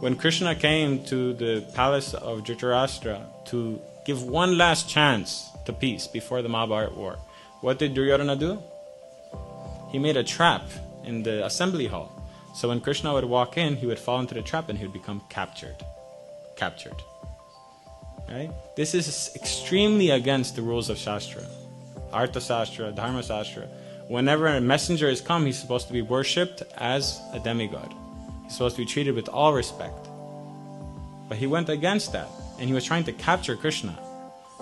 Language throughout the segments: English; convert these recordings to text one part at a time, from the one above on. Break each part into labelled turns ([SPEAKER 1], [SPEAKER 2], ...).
[SPEAKER 1] When Krishna came to the palace of Dhritarashtra to give one last chance to peace before the Mahabharata war, what did Duryodhana do? He made a trap in the assembly hall. So when Krishna would walk in, he would fall into the trap and he would become captured. Right? This is extremely against the rules of Shastra. Artha Shastra, Dharma Shastra. Whenever a messenger is come, he's supposed to be worshipped as a demigod. He's supposed to be treated with all respect. But he went against that, and he was trying to capture Krishna.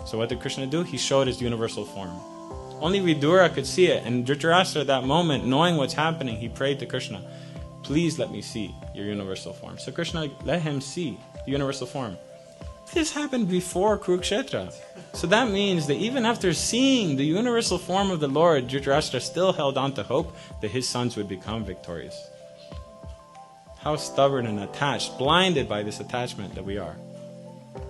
[SPEAKER 1] So what did Krishna do? He showed his universal form. Only Vidura could see it, and Dhritarashtra at that moment, knowing what's happening, he prayed to Krishna, please let me see your universal form. So Krishna let him see the universal form. This happened before Kurukshetra. So that means that even after seeing the universal form of the Lord, Dhritarashtra still held on to hope that his sons would become victorious. How stubborn and attached, blinded by this attachment that we are.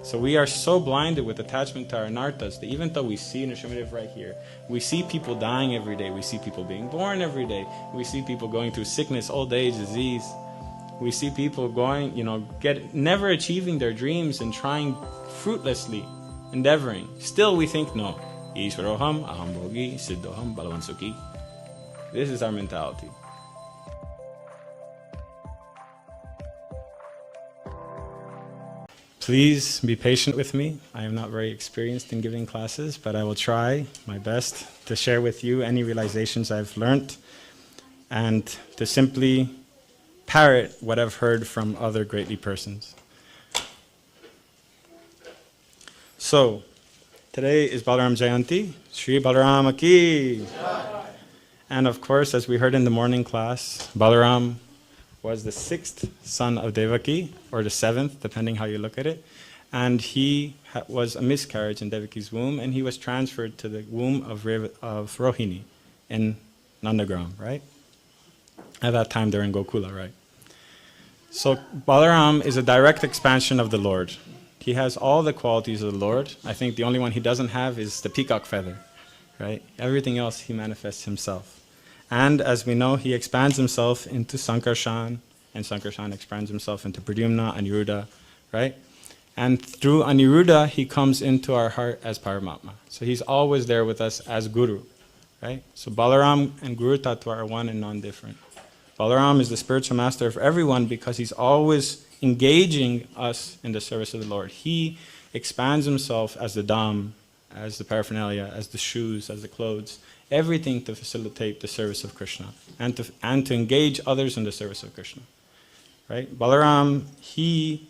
[SPEAKER 1] So we are so blinded with attachment to our nartas that even though we see Nishamadev right here, we see people dying every day, we see people being born every day, we see people going through sickness, old age, disease. We see people going, never achieving their dreams and trying fruitlessly, endeavoring. Still we think, no. Ishvaroham, aham bhogi, siddhoham, balavansuki. This is our mentality. Please be patient with me. I am not very experienced in giving classes, but I will try my best to share with you any realizations I've learned and to simply parrot what I've heard from other greatly persons. So, today is Balaram Jayanti, Shri Balarama ki. And of course, as we heard in the morning class, Balaram was the 6th son of Devaki, or the 7th, depending how you look at it. And he was a miscarriage in Devaki's womb, and he was transferred to the womb of Rohini in Nandagram, right? At that time, they're in Gokula, right? So Balaram is a direct expansion of the Lord. He has all the qualities of the Lord. I think the only one he doesn't have is the peacock feather, right? Everything else he manifests himself. And as we know, he expands himself into Sankarshan, and Sankarshan expands himself into Pradyumna, Aniruddha, right? And through Aniruddha, he comes into our heart as Paramatma. So he's always there with us as Guru, right? So Balaram and Guru Tattva are one and non-different. Balaram is the spiritual master of everyone because he's always engaging us in the service of the Lord. He expands himself as the dham, as the paraphernalia, as the shoes, as the clothes, everything to facilitate the service of Krishna and to engage others in the service of Krishna. Right? Balaram, he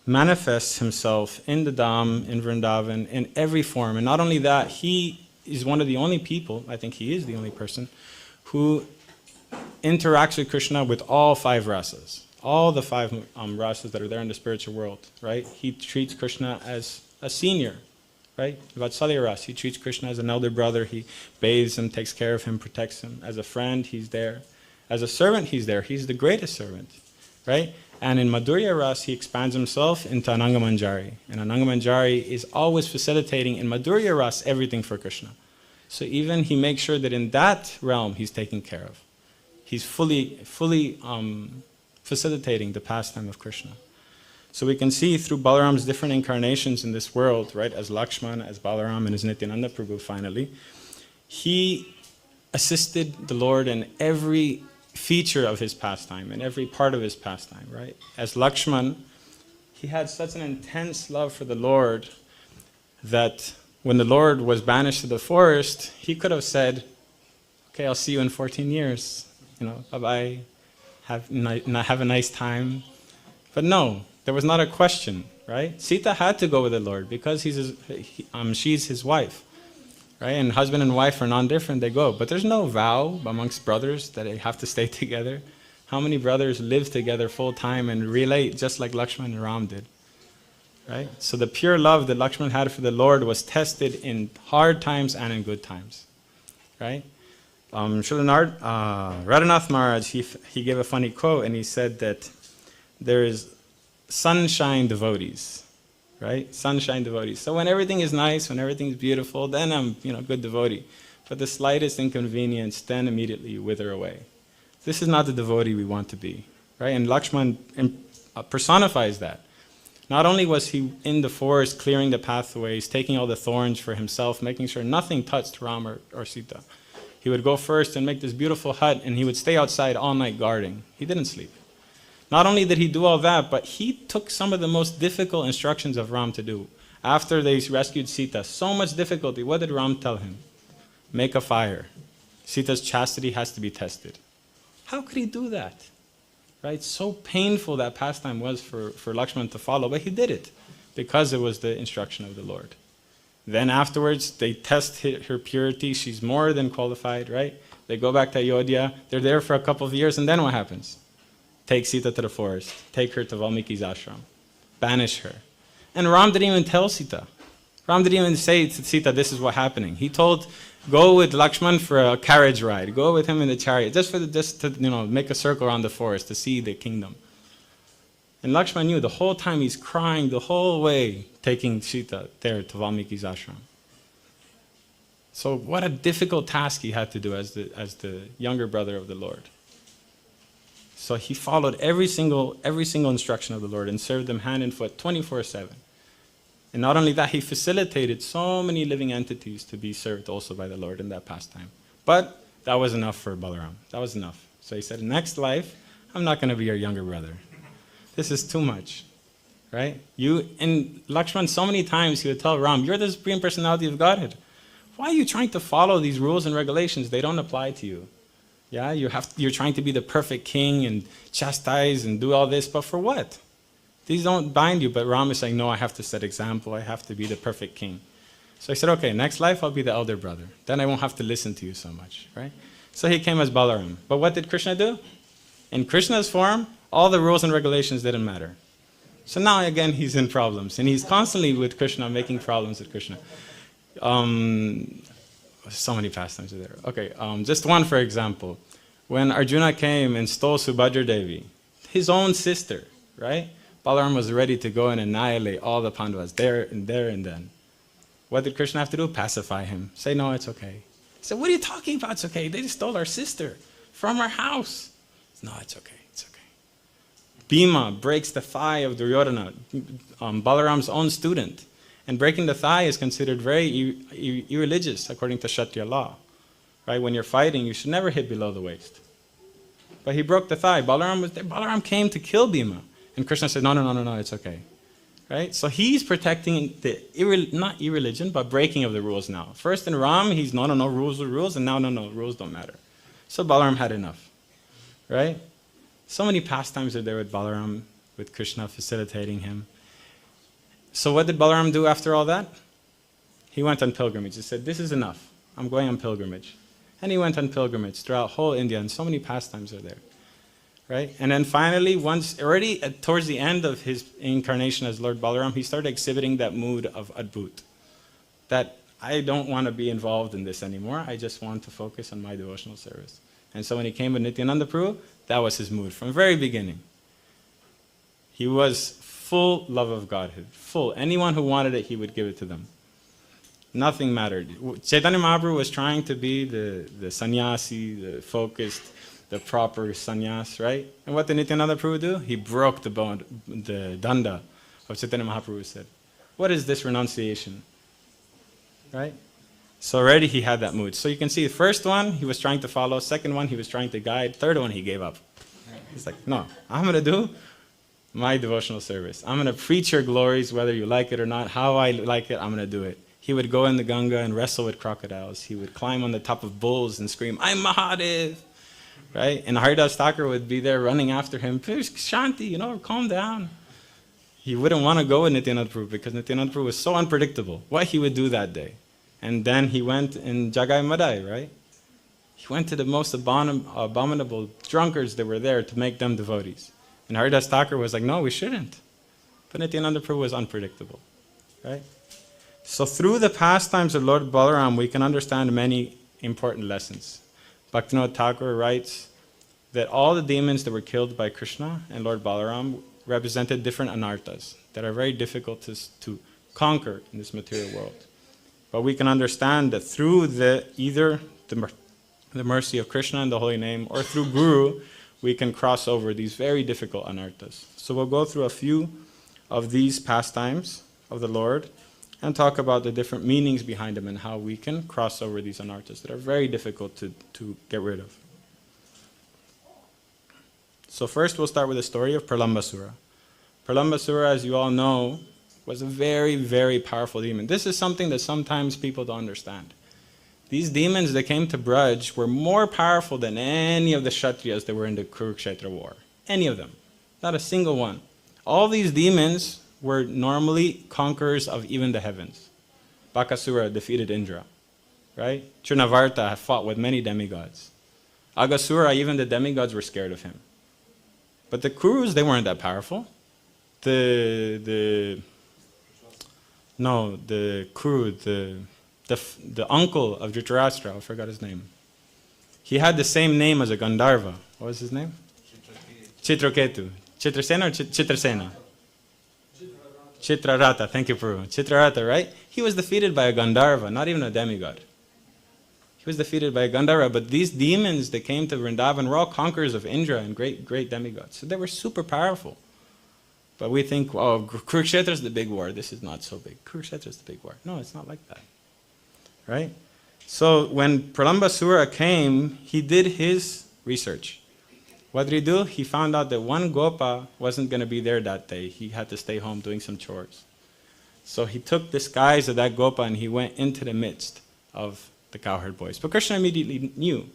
[SPEAKER 1] manifests himself in the dham, in Vrindavan, in every form. And not only that, he is one of the only people, I think he is the only person, who interacts with Krishna with all 5 rasas. All the 5 rasas that are there in the spiritual world, right? He treats Krishna as a senior, right? Vatsalya ras, he treats Krishna as an elder brother. He bathes him, takes care of him, protects him. As a friend, he's there. As a servant, he's there. He's the greatest servant, right? And in Madhurya ras, he expands himself into Ananga Manjari. And Ananga Manjari is always facilitating in Madhurya ras everything for Krishna. So even he makes sure that in that realm, he's taken care of. He's fully facilitating the pastime of Krishna. So we can see through Balaram's different incarnations in this world, right, as Lakshman, as Balaram, and as Nityananda Prabhu finally, he assisted the Lord in every feature of his pastime, in every part of his pastime, right? As Lakshman, he had such an intense love for the Lord that when the Lord was banished to the forest, he could have said, okay, I'll see you in 14 years. Bye-bye, have a nice time. But no, there was not a question, right? Sita had to go with the Lord because she's his wife, right? And husband and wife are non-different, they go. But there's no vow amongst brothers that they have to stay together. How many brothers live together full time and relate just like Lakshman and Ram did, right? So the pure love that Lakshman had for the Lord was tested in hard times and in good times, right? Srila Radhanath Maharaj, he gave a funny quote and he said that there is sunshine devotees, right? Sunshine devotees. So when everything is nice, when everything is beautiful, then I'm, a good devotee. But the slightest inconvenience, then immediately you wither away. This is not the devotee we want to be, right? And Lakshman personifies that. Not only was he in the forest clearing the pathways, taking all the thorns for himself, making sure nothing touched Ram or Sita. He would go first and make this beautiful hut, and he would stay outside all night guarding. He didn't sleep. Not only did he do all that, but he took some of the most difficult instructions of Ram to do. After they rescued Sita, so much difficulty, what did Ram tell him? Make a fire. Sita's chastity has to be tested. How could he do that? Right? So painful that pastime was for Lakshman to follow, but he did it because it was the instruction of the Lord. Then afterwards, they test her purity. She's more than qualified, right? They go back to Ayodhya. They're there for a couple of years, and then what happens? Take Sita to the forest. Take her to Valmiki's ashram. Banish her. And Ram didn't even tell Sita. Ram didn't even say to Sita, this is what's happening. He told, go with Lakshman for a carriage ride. Go with him in the chariot, just to make a circle around the forest to see the kingdom. And Lakshman knew the whole time he's crying the whole way, taking Sita there to Valmiki's ashram. So what a difficult task he had to do as the younger brother of the Lord. So he followed every single instruction of the Lord and served them hand and foot 24/7. And not only that, he facilitated so many living entities to be served also by the Lord in that pastime. But that was enough for Balaram. That was enough. So he said, next life, I'm not going to be your younger brother. This is too much. Right? And Lakshman, so many times he would tell Ram, you're the Supreme Personality of Godhead. Why are you trying to follow these rules and regulations? They don't apply to you. Yeah, you're trying to be the perfect king and chastise and do all this, but for what? These don't bind you. But Ram is saying, no, I have to set example. I have to be the perfect king. So I said, okay, next life I'll be the elder brother. Then I won't have to listen to you so much, right? So he came as Balaram. But what did Krishna do? In Krishna's form, all the rules and regulations didn't matter. So now again he's in problems. And he's constantly with Krishna, making problems with Krishna. So many pastimes are there. Okay, just one for example. When Arjuna came and stole Subhadra Devi, his own sister, right? Balaram was ready to go and annihilate all the Pandavas there and then. What did Krishna have to do? Pacify him. Say, no, it's okay. He said, what are you talking about? It's okay. They just stole our sister from our house. No, it's okay. It's okay. Bhima breaks the thigh of Duryodhana, Balaram's own student. And breaking the thigh is considered very irreligious according to Kshatriya law. Right? When you're fighting, you should never hit below the waist. But he broke the thigh. Balaram was there. Balaram came to kill Bhima. And Krishna said, no, it's okay. Right? So he's protecting the, not irreligion, but breaking of the rules now. First in Ram, he's no, rules are rules, and now, no, rules don't matter. So Balaram had enough. Right? So many pastimes are there with Balaram, with Krishna facilitating him. So what did Balaram do after all that? He went on pilgrimage. He said, this is enough. I'm going on pilgrimage. And he went on pilgrimage throughout whole India, and so many pastimes are there. Right? And then finally, towards the end of his incarnation as Lord Balaram, he started exhibiting that mood of Adbhut. That I don't want to be involved in this anymore. I just want to focus on my devotional service. And so when he came with Nityananda Prabhu, that was his mood from the very beginning. He was full love of Godhead. Full. Anyone who wanted it, he would give it to them. Nothing mattered. Chaitanya Mahaprabhu was trying to be the sannyasi, the focused, the proper sannyas, right? And what did Nityananda Prabhu do? He broke the danda of Chaitanya Mahaprabhu said. What is this renunciation? Right? So already he had that mood. So you can see the first one, he was trying to follow. Second one, he was trying to guide. Third one, he gave up. He's like, no, I'm going to do my devotional service. I'm going to preach your glories, whether you like it or not. How I like it, I'm going to do it. He would go in the Ganga and wrestle with crocodiles. He would climb on the top of bulls and scream, I'm Mahadev. Right? And Haridas Thakur would be there running after him. Shanti, calm down. He wouldn't want to go with Nityananda Prabhu because Nityananda Prabhu was so unpredictable. What he would do that day. And then he went in Jagai Madai, right? He went to the most abominable drunkards that were there to make them devotees. And Haridas Thakur was like, no, we shouldn't. But Nityananda Prabhu was unpredictable. Right? So through the pastimes of Lord Balaram, we can understand many important lessons. Bhaktivinoda Thakur writes that all the demons that were killed by Krishna and Lord Balaram represented different anarthas that are very difficult to conquer in this material world. But we can understand that through either the mercy of Krishna and the holy name, or through Guru, we can cross over these very difficult anarthas. So we'll go through a few of these pastimes of the Lord and talk about the different meanings behind them and how we can cross over these anarthas that are very difficult to get rid of. So first we'll start with the story of Pralambasura. Pralambasura, as you all know, was a very, very powerful demon. This is something that sometimes people don't understand. These demons that came to Braj were more powerful than any of the Kshatriyas that were in the Kurukshetra war. Any of them. Not a single one. All these demons were normally conquerors of even the heavens. Bakasura defeated Indra. Right? Trinavarta fought with many demigods. Agasura, even the demigods were scared of him. But the Kurus, they weren't that powerful. The Kuru, the uncle of Dhritarashtra, I forgot his name. He had the same name as a Gandharva. What was his name? Chitraketu. Chitrasena or Chitrasena? Chitrarata, thank you, Prabhu. Chitrarata, right? He was defeated by a Gandharva, not even a demigod. He was defeated by a Gandharva, but these demons that came to Vrindavan were all conquerors of Indra and great, great demigods. So they were super powerful. But we think, oh, Kurukshetra is the big war. This is not so big. Kurukshetra is the big war. No, it's not like that. Right? So when Pralambasura came, he did his research. What did he do? He found out that one Gopa wasn't going to be there that day. He had to stay home doing some chores. So he took the disguise of that Gopa and he went into the midst of the cowherd boys. But Krishna immediately knew.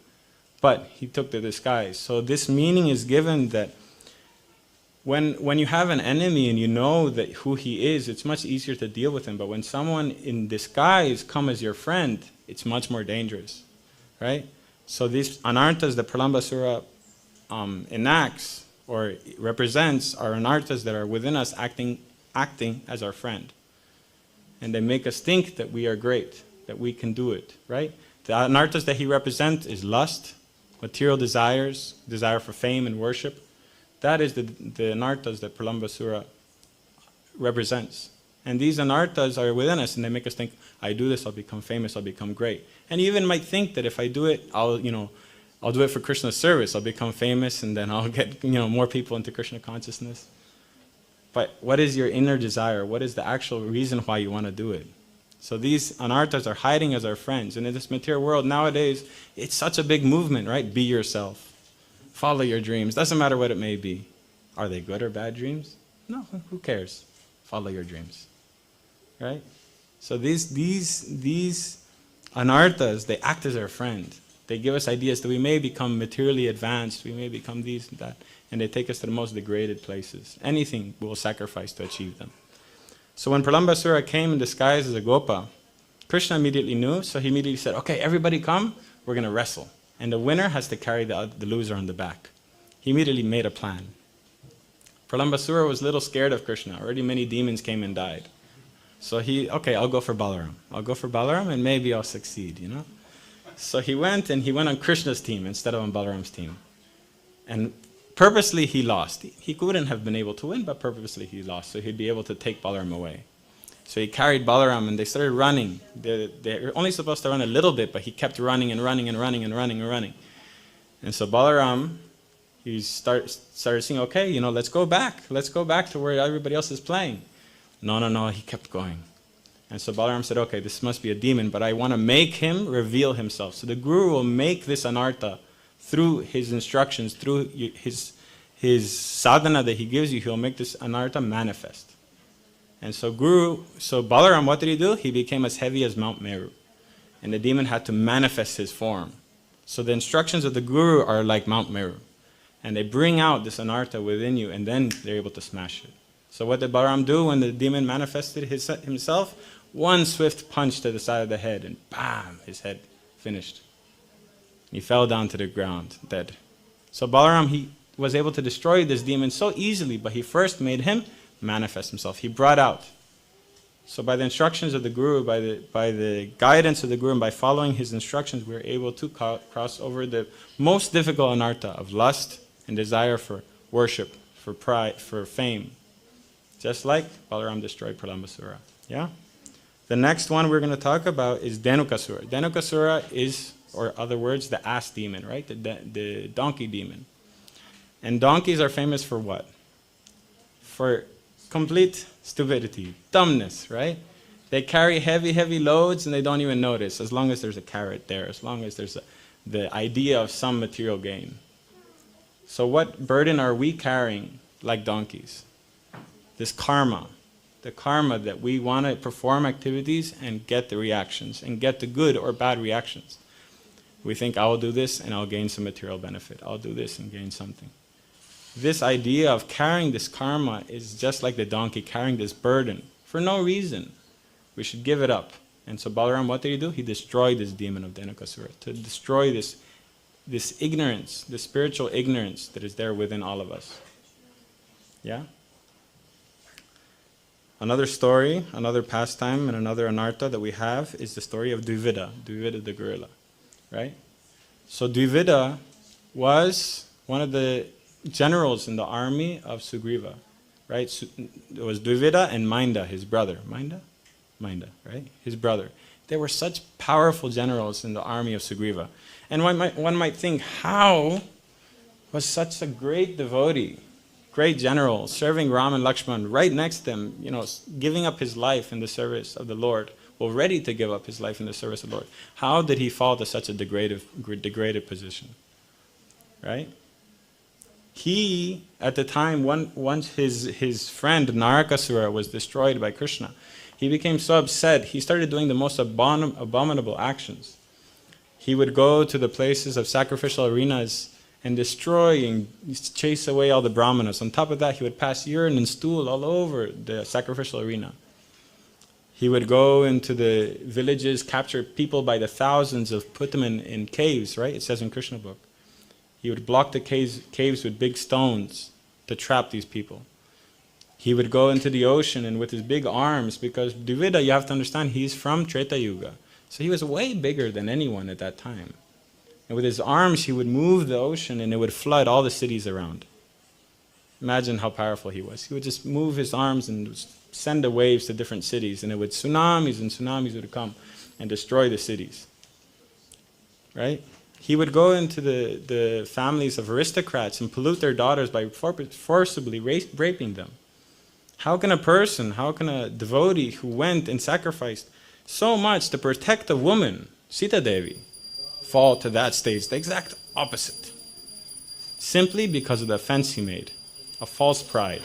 [SPEAKER 1] But he took the disguise. So this meaning is given that when you have an enemy and you know that who he is, it's much easier to deal with him. But when someone in disguise comes as your friend, it's much more dangerous, right? So these anarthas that Pralambasura enacts or represents are anarthas that are within us acting as our friend. And they make us think that we are great, that we can do it, right? The anarthas that he represents is lust, material desires, desire for fame and worship. That is the anarthas that Pralambasura represents. And these anarthas are within us, and they make us think, I do this, I'll become famous, I'll become great. And you even might think that if I do it, I'll do it for Krishna's service. I'll become famous, and then I'll get more people into Krishna consciousness. But what is your inner desire? What is the actual reason why you want to do it? So these anarthas are hiding as our friends. And in this material world nowadays, it's such a big movement, right? Be yourself. Follow your dreams. Doesn't matter what it may be. Are they good or bad dreams? No, who cares? Follow your dreams. Right? So these anarthas, they act as our friend. They give us ideas that we may become materially advanced, we may become these and that, and they take us to the most degraded places. Anything we will sacrifice to achieve them. So when Pralambasura came in disguise as a Gopa, Krishna immediately knew, so he immediately said, okay, everybody come, we're going to wrestle. And the winner has to carry the loser on the back. He immediately made a plan. Pralambasura was a little scared of Krishna. Already many demons came and died. So I'll go for Balaram. I'll go for Balaram and maybe I'll succeed, So he went on Krishna's team instead of on Balaram's team. And purposely he lost. He wouldn't have been able to win, but purposely he lost. So he'd be able to take Balaram away. So he carried Balaram and they started running. They're only supposed to run a little bit, but he kept running and running and running and running and running. And so Balaram, he started saying, okay, let's go back. Let's go back to where everybody else is playing. No, he kept going. And so Balaram said, okay, this must be a demon, but I want to make him reveal himself. So the Guru will make this anartha through his instructions, through his sadhana that he gives you, he'll make this anartha manifest. And so Balaram, what did he do? He became as heavy as Mount Meru. And the demon had to manifest his form. So the instructions of the Guru are like Mount Meru. And they bring out this anartha within you, and then they're able to smash it. So what did Balaram do when the demon manifested himself? One swift punch to the side of the head, and bam, his head finished. He fell down to the ground, dead. So Balaram, he was able to destroy this demon so easily, but he first made him manifest himself. He brought out. So by the instructions of the Guru, by the guidance of the Guru, and by following his instructions, we were able to cross over the most difficult anartha of lust and desire for worship, for pride, for fame. Just like Balaram destroyed Pralambasura. Yeah? The next one we're going to talk about is Dhenukasura. Dhenukasura is, or other words, the ass demon, right? The donkey demon. And donkeys are famous for what? For complete stupidity, dumbness, right? They carry heavy, heavy loads and they don't even notice, as long as there's a carrot there, as long as there's the idea of some material gain. So what burden are we carrying like donkeys? This karma. The karma that we want to perform activities and get the reactions, and get the good or bad reactions. We think, I will do this and I'll gain some material benefit. I'll do this and gain something. This idea of carrying this karma is just like the donkey carrying this burden for no reason. We should give it up. And so Balarama, what did he do? He destroyed this demon of Dhenukasura, to destroy this ignorance, the spiritual ignorance that is there within all of us. Yeah? Another story, another pastime, and another anartha that we have is the story of Dvivida the gorilla. Right? So Dvivida was one of the generals in the army of Sugriva. Right? It was Dvivida and Mainda, his brother. Mainda, right? His brother. They were such powerful generals in the army of Sugriva. And one might think, how was such a great devotee, great general, serving Ram and Lakshman right next to them, giving up his life in the service of the Lord, well, ready to give up his life in the service of the Lord. How did he fall to such a degraded position? Right? He, at the time, once his friend Narakasura was destroyed by Krishna, he became so upset, he started doing the most abominable actions. He would go to the places of sacrificial arenas and destroy and chase away all the brahmanas. On top of that, he would pass urine and stool all over the sacrificial arena. He would go into the villages, capture people by the thousands, put them in caves, right? It says in Krishna book. He would block the caves with big stones to trap these people. He would go into the ocean and with his big arms, because Dvivida, you have to understand, he's from Treta Yuga. So he was way bigger than anyone at that time. And with his arms, he would move the ocean and it would flood all the cities around. Imagine how powerful he was. He would just move his arms and send the waves to different cities, and it would tsunamis would come and destroy the cities. Right? He would go into the families of aristocrats and pollute their daughters by forcibly raping them. How can a devotee who went and sacrificed so much to protect a woman, Sita Devi, fall to that stage, the exact opposite? Simply because of the offense he made, a false pride.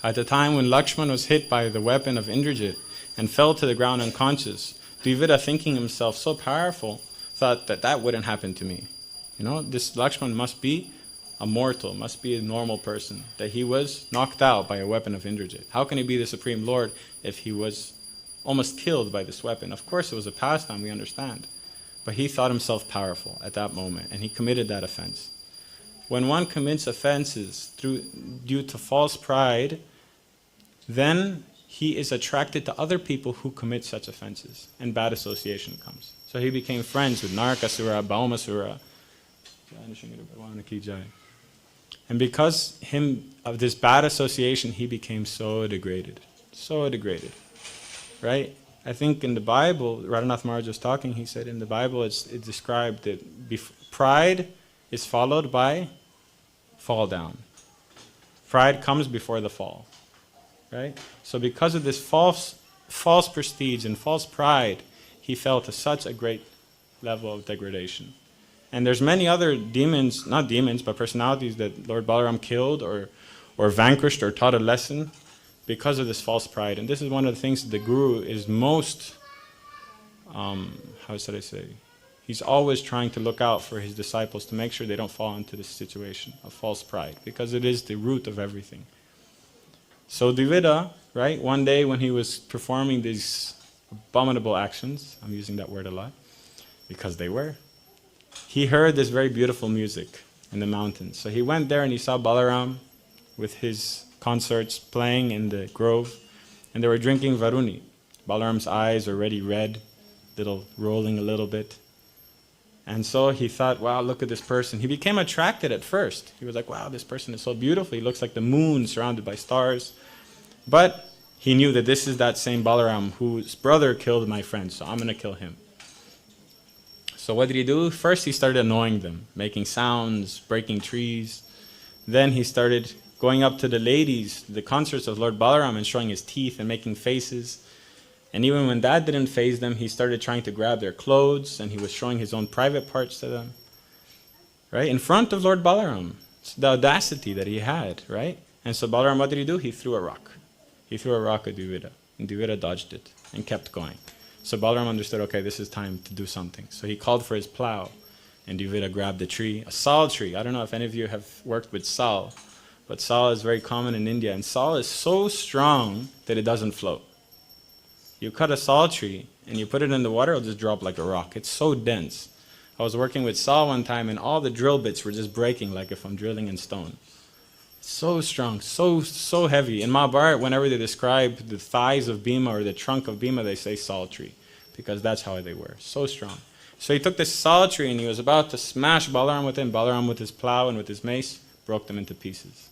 [SPEAKER 1] At the time when Lakshman was hit by the weapon of Indrajit and fell to the ground unconscious, Dvivida, thinking himself so powerful, thought that wouldn't happen to me. This Lakshman must be a mortal, must be a normal person, that he was knocked out by a weapon of Indrajit. How can he be the Supreme Lord if he was almost killed by this weapon? Of course it was a pastime, we understand. But he thought himself powerful at that moment, and he committed that offense. When one commits offenses due to false pride, then he is attracted to other people who commit such offenses, and bad association comes. So he became friends with Narakasura, Baumasura. And because of this bad association, he became so degraded. So degraded. Right? I think in the Bible, Radhanath Maharaj was talking, he said in the Bible it's described that pride is followed by fall down. Pride comes before the fall. Right? So because of this false prestige and false pride, he fell to such a great level of degradation. And there's many other demons, not demons, but personalities that Lord Balaram killed or vanquished or taught a lesson because of this false pride. And this is one of the things that the Guru is most, he's always trying to look out for his disciples to make sure they don't fall into this situation of false pride, because it is the root of everything. So Dvivida, right, one day when he was performing these abominable actions, I'm using that word a lot, because they were, he heard this very beautiful music in the mountains. So he went there and he saw Balaram with his consorts playing in the grove, and they were drinking Varuni. Balaram's eyes were already red, rolling a little bit. And so he thought, wow, look at this person. He became attracted at first. He was like, wow, this person is so beautiful. He looks like the moon surrounded by stars. But he knew that this is that same Balaram whose brother killed my friend, so I'm going to kill him. So what did he do? First he started annoying them, making sounds, breaking trees, Then he started going up to the ladies, the consorts of Lord Balaram, and showing his teeth and making faces. And even when that didn't faze them, he started trying to grab their clothes, and he was showing his own private parts to them, right? In front of Lord Balaram. It's the audacity that he had, right? And so Balaram, what did he do? He threw a rock. He threw a rock at Dvivida, and Dvivida dodged it and kept going. So Balaram understood, okay, this is time to do something. So he called for his plow, and Dvivida grabbed a tree, a sal tree. I don't know if any of you have worked with sal, but sal is very common in India, and sal is so strong that it doesn't float. You cut a sal tree and you put it in the water, it'll just drop like a rock. It's so dense. I was working with sal one time and all the drill bits were just breaking like if I'm drilling in stone. So strong, so heavy. In Mahabharata, whenever they describe the thighs of Bhima or the trunk of Bhima, they say sal tree because that's how they were. So strong. So he took this sal tree and he was about to smash Balaram with him. Balaram with his plow and with his mace broke them into pieces.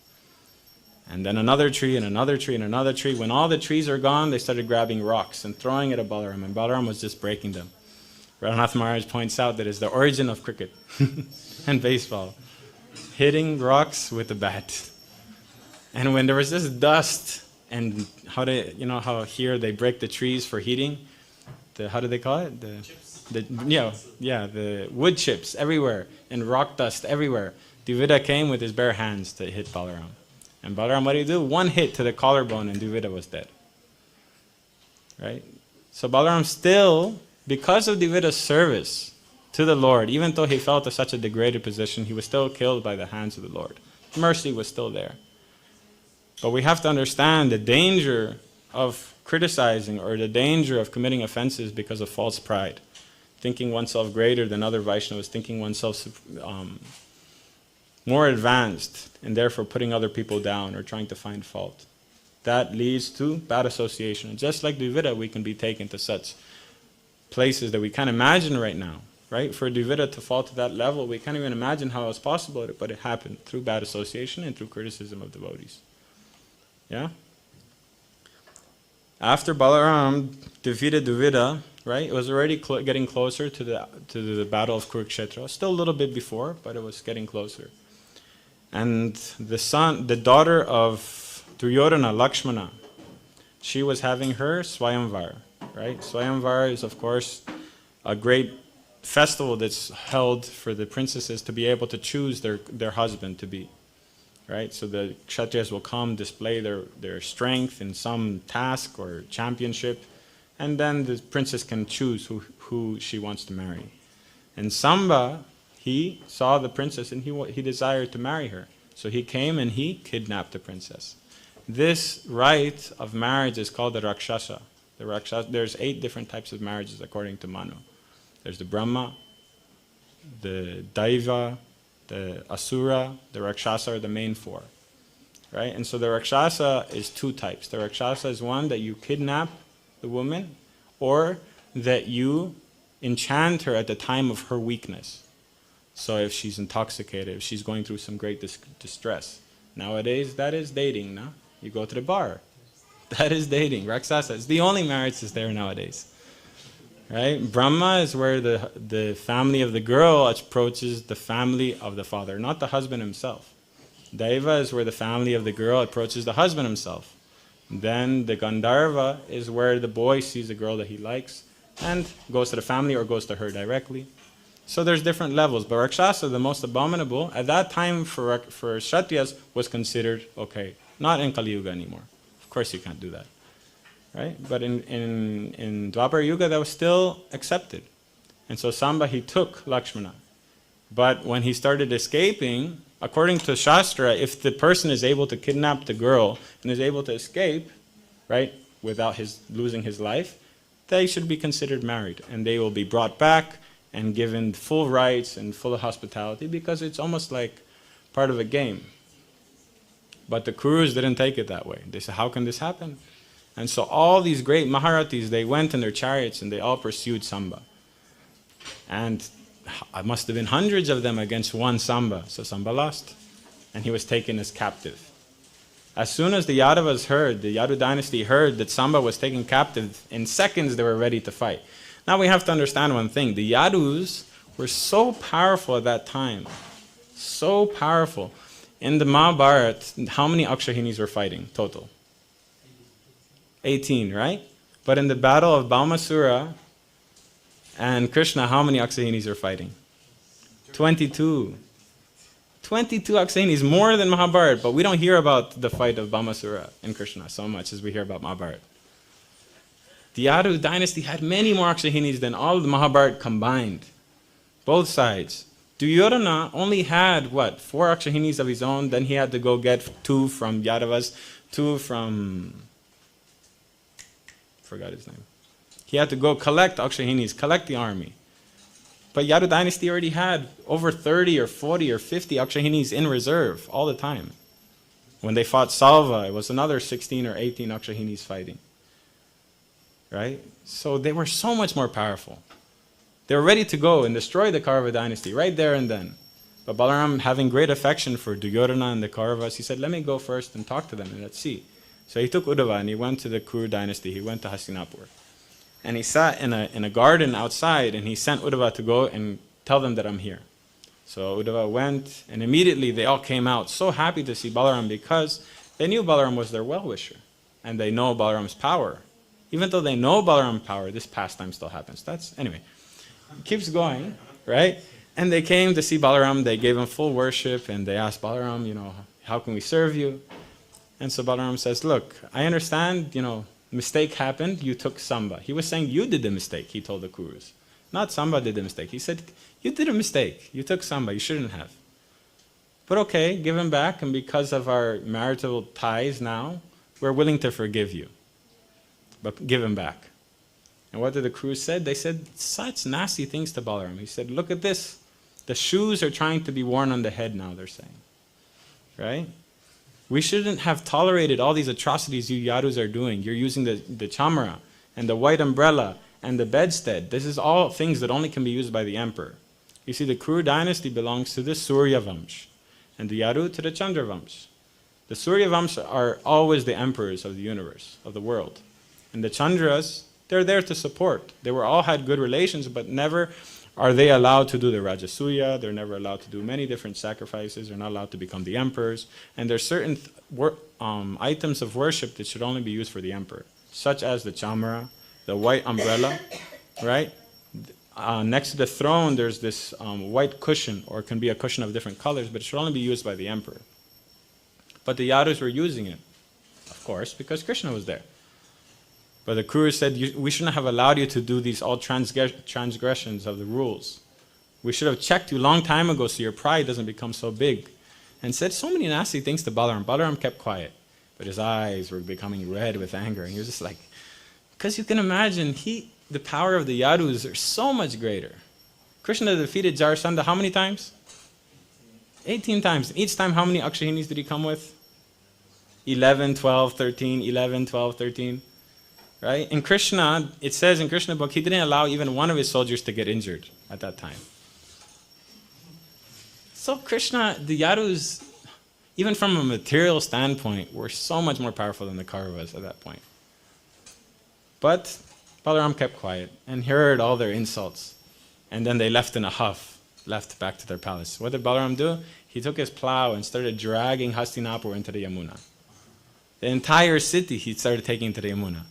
[SPEAKER 1] And then another tree and another tree and another tree. When all the trees are gone, they started grabbing rocks and throwing it at Balaram, and Balaram was just breaking them. Raghunath Maharaj points out that it's the origin of cricket and baseball. Hitting rocks with a bat. And when there was this dust, and how here they break the trees for heating, how do they call it? The wood chips everywhere and rock dust everywhere. Dvivida came with his bare hands to hit Balaram. And Balaram, what did he do? One hit to the collarbone and Dvivida was dead. Right? So Balaram still, because of Dvivida's service to the Lord, even though he fell to such a degraded position, he was still killed by the hands of the Lord. Mercy was still there. But we have to understand the danger of criticizing or the danger of committing offenses because of false pride. Thinking oneself greater than other Vaishnavas, thinking oneself more advanced, and therefore putting other people down or trying to find fault. That leads to bad association. And just like Dvivida, we can be taken to such places that we can't imagine right now. Right? For Dvivida to fall to that level, we can't even imagine how it was possible, but it happened through bad association and through criticism of devotees. Yeah? After Balaram defeated Dvivida, right, it was already getting closer to the battle of Kurukshetra. Still a little bit before, but it was getting closer. And the daughter of Duryodhana, Lakshmana, she was having her Swayamvar, right? Swayamvar is, of course, a great festival that's held for the princesses to be able to choose their husband to be, right? So the Kshatriyas will come, display their strength in some task or championship, and then the princess can choose who she wants to marry. And Samba, he saw the princess and he desired to marry her. So he came and he kidnapped the princess. This rite of marriage is called the Rakshasa. There's 8 different types of marriages according to Manu. There's the Brahma, the Daiva, the Asura, the Rakshasa are the main 4. Right? And so the Rakshasa is 2 types. The Rakshasa is one that you kidnap the woman or that you enchant her at the time of her weakness. So if she's intoxicated, if she's going through some great distress. Nowadays, that is dating, no? You go to the bar. That is dating. Rakshasa. It's the only marriage that's there nowadays. Right? Brahma is where the family of the girl approaches the family of the father, not the husband himself. Daiva is where the family of the girl approaches the husband himself. Then the Gandharva is where the boy sees a girl that he likes and goes to the family or goes to her directly. So there's different levels, but Rakshasa, the most abominable, at that time for Kshatriyas was considered okay, not in Kali Yuga anymore. Of course you can't do that, right? But in Dwapara Yuga that was still accepted. And so Samba, he took Lakshmana. But when he started escaping, according to Shastra, if the person is able to kidnap the girl and is able to escape, right, without losing his life, they should be considered married. And they will be brought back and given full rights and full hospitality because it's almost like part of a game. But the Kurus didn't take it that way. They said, how can this happen? And so all these great Maharatis, they went in their chariots and they all pursued Samba. And it must have been hundreds of them against one Samba. So Samba lost. And he was taken as captive. As soon as the Yadavas heard, the Yadu dynasty heard that Samba was taken captive, in seconds they were ready to fight. Now we have to understand one thing. The Yadus were so powerful at that time. So powerful. In the Mahabharata, how many Akshahinis were fighting total? 18, right? But in the battle of Baumasura and Krishna, how many Akshahinis were fighting? 22. 22 Akshahinis, more than Mahabharata, but we don't hear about the fight of Baumasura and Krishna so much as we hear about Mahabharata. The Yadu dynasty had many more Akshahinis than all of the Mahabharata combined. Both sides. Duryodhana only had, 4 Akshahinis of his own, then he had to go get 2 from Yadavas, 2 from... forgot his name. He had to go collect Akshahinis, collect the army. But Yadu dynasty already had over 30 or 40 or 50 Akshahinis in reserve all the time. When they fought Salva, it was another 16 or 18 Akshahinis fighting. Right? So they were so much more powerful. They were ready to go and destroy the Kaurava dynasty right there and then. But Balaram, having great affection for Duryodhana and the Kauravas, he said, let me go first and talk to them and let's see. So he took Uddhava and he went to the Kuru dynasty. He went to Hastinapur. And he sat in a garden outside and he sent Uddhava to go and tell them that I'm here. So Uddhava went and immediately they all came out so happy to see Balaram because they knew Balaram was their well-wisher. And they know Balaram's power. Even though they know Balaram's power, this pastime still happens. Anyway, it keeps going, right? And they came to see Balaram. They gave him full worship and they asked Balaram, how can we serve you? And so Balaram says, look, I understand, mistake happened, you took Samba. He was saying, you did the mistake, he told the Kurus. Not Samba did the mistake. He said, you did a mistake, you took Samba, you shouldn't have. But okay, give him back, and because of our marital ties now, we're willing to forgive you. But give him back. And what did the Kurus said? They said such nasty things to Balaram. He said, look at this. The shoes are trying to be worn on the head now, they're saying. Right? We shouldn't have tolerated all these atrocities you Yadus are doing. You're using the chamara and the white umbrella and the bedstead. This is all things that only can be used by the emperor. You see, the Kuru dynasty belongs to the Surya Vamsh and the Yadu to the Chandra Vamsh. The Surya Vamsh are always the emperors of the universe, of the world. And the Chandras, they're there to support. They were all had good relations, but never are they allowed to do the Rajasuya. They're never allowed to do many different sacrifices. They're not allowed to become the emperors. And there's certain items of worship that should only be used for the emperor, such as the chamara, the white umbrella, right? Next to the throne, there's this white cushion, or it can be a cushion of different colors, but it should only be used by the emperor. But the Yadus were using it, of course, because Krishna was there. But the Kuru said, we shouldn't have allowed you to do these all transgressions of the rules. We should have checked you a long time ago so your pride doesn't become so big. And said so many nasty things to Balaram. Balaram kept quiet, but his eyes were becoming red with anger. And he was just like, because you can imagine, the power of the Yadus are so much greater. Krishna defeated Jarasandha how many times? 18 times. Each time, how many Akshahinis did he come with? 11, 12, 13, 11, 12, 13. Right? In Krishna, it says in Krishna book, he didn't allow even one of his soldiers to get injured at that time. So Krishna, the Yadus, even from a material standpoint, were so much more powerful than the Kauravas at that point. But Balaram kept quiet and heard all their insults. And then they left in a huff, left back to their palace. What did Balaram do? He took his plow and started dragging Hastinapur into the Yamuna. The entire city he started taking to the Yamuna.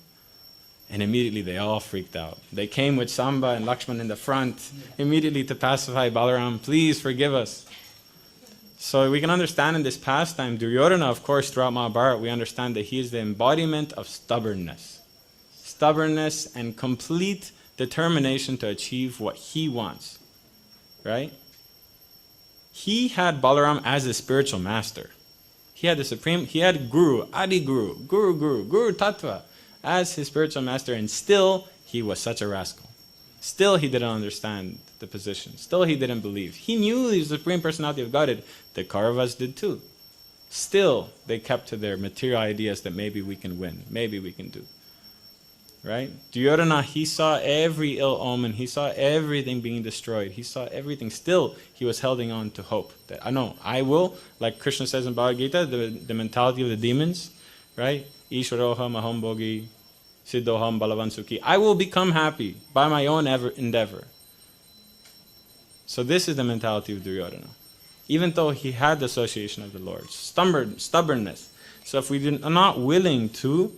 [SPEAKER 1] And immediately they all freaked out. They came with Samba and Lakshman in the front, immediately to pacify Balaram, please forgive us. So we can understand in this pastime, Duryodhana, of course, throughout Mahabharata, we understand that he is the embodiment of stubbornness. Stubbornness and complete determination to achieve what he wants. Right? He had Balaram as a spiritual master. He had Guru, Adi Guru, Guru Tattva, as his spiritual master, and still he was such a rascal. Still he didn't understand the position. Still he didn't believe. He knew he was the Supreme Personality of Godhead. The Kauravas did too. Still they kept to their material ideas that maybe we can win, maybe we can do. Right? Duryodhana, he saw every ill omen. He saw everything being destroyed. He saw everything. Still he was holding on to hope. That I will, like Krishna says in Bhagavad Gita, the mentality of the demons, right? Ishwaroham aham bhogi, siddhoham balavan sukhi. I will become happy by my own endeavor. So this is the mentality of Duryodhana. even though he had the association of the Lord. Stubbornness. So if we are not willing to